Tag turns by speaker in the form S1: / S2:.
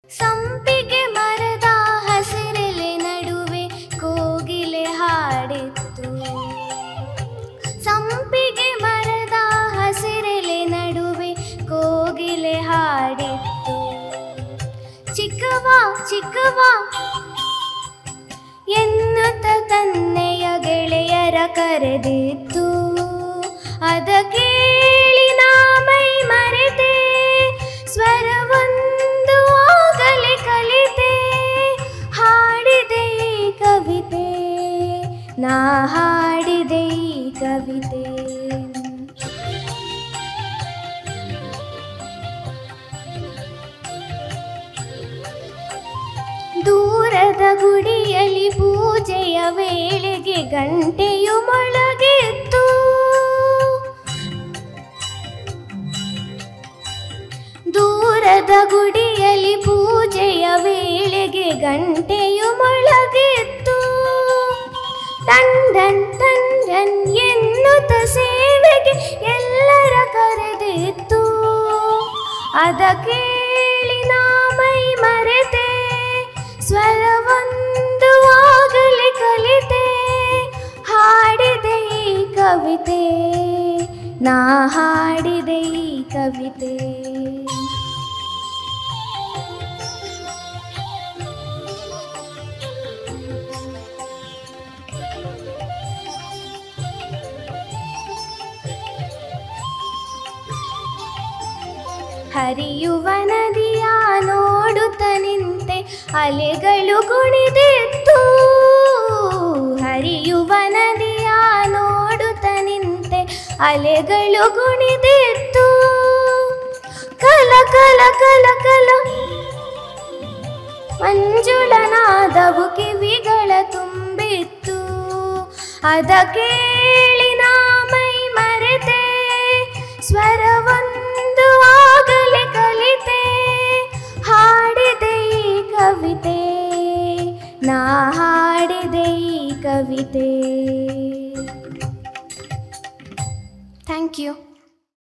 S1: ಸಂಪಿಗೆ ಮರದ ಹಸಿರೆಲೆ ನಡುವೆ ಕೋಗಿಲೆ ಹಾಡಿತ್ತು. ಸಂಪಿಗೆ ಮರದ ಹಸಿರೆಲೆ ನಡುವೆ ಕೋಗಿಲೆ ಹಾಡಿತ್ತು. ಚಿಕ್ಕವ ಚಿಕ್ಕವ ಎನ್ನುತ್ತ ತನ್ನೆಯ ಗೆಳೆಯರ ಕರೆದಿತ್ತು. ಅದ ಕೇಳಿ ನಾ ಮೈ ಮರೆತೆ, ಸ್ವರವೊಂದು ಆಗಲೇ ಕಲಿತೆ. ಹಾಡಿದೆ ಈ ಕವಿತೆ, ನಾ ಹಾಡಿದೆ ಈ ಕವಿತೆ. ದೂರದ ಗುಡಿಯಲ್ಲಿ ಪೂಜೆಯ ವೇಳೆಗೆ ಗಂಟೆಯು ಮೊಳಗಿತ್ತು. ದೂರದ ಗುಡಿಯಲ್ಲಿ ಪೂಜೆಯ ವೇಳೆಗೆ ಗಂಟೆಯು ಮೊಳಗಿತ್ತು. ಟಂಡನ್ ಟಂಡನ್ ಎನ್ನುತ್ತ ಸೇವೆಗೆ ಎಲ್ಲರ ಕರೆದಿತ್ತು. ಅದ ಕೇಳಿ ನಾ ಮೈ ಮರೆತೆ, ಸ್ವರವೊಂದು ಆಗಲೇ ಕಲಿತೆ. ಹಾಡಿದೆ ಈ ಕವಿತೆ, ನಾ ಹಾಡಿದೆ ಈ ಕವಿತೆ. ಹರಿಯುವ ನದಿಯ ನೋಡುತ್ತ ನಿಂತೆ, ಅಲೆಗಳು ಕುಣಿದಿತ್ತು. ಹರಿಯುವ ನದಿಯ ನೋಡುತ್ತ ನಿಂತೆ, ಅಲೆಗಳು ಕುಣಿದಿತ್ತು. ಕಲ ಕಲ ಕಲ ಕಲ ಮಂಜುಳನಾದವು ಕಿವಿಗಳ ತುಂಬಿತ್ತು. ಅದ ಕೇಳಿ ನಾ ಮೈ ಮರೆತೆ, ಸ್ವರವೊಂದು ಆಗಲೇ ಕಲಿತೆ. ಹಾಡಿದೆ ಈ ಕವಿತೆ, ನಾ ಹಾಡಿದೆ ಈ ಕವಿತೆ. Thank you.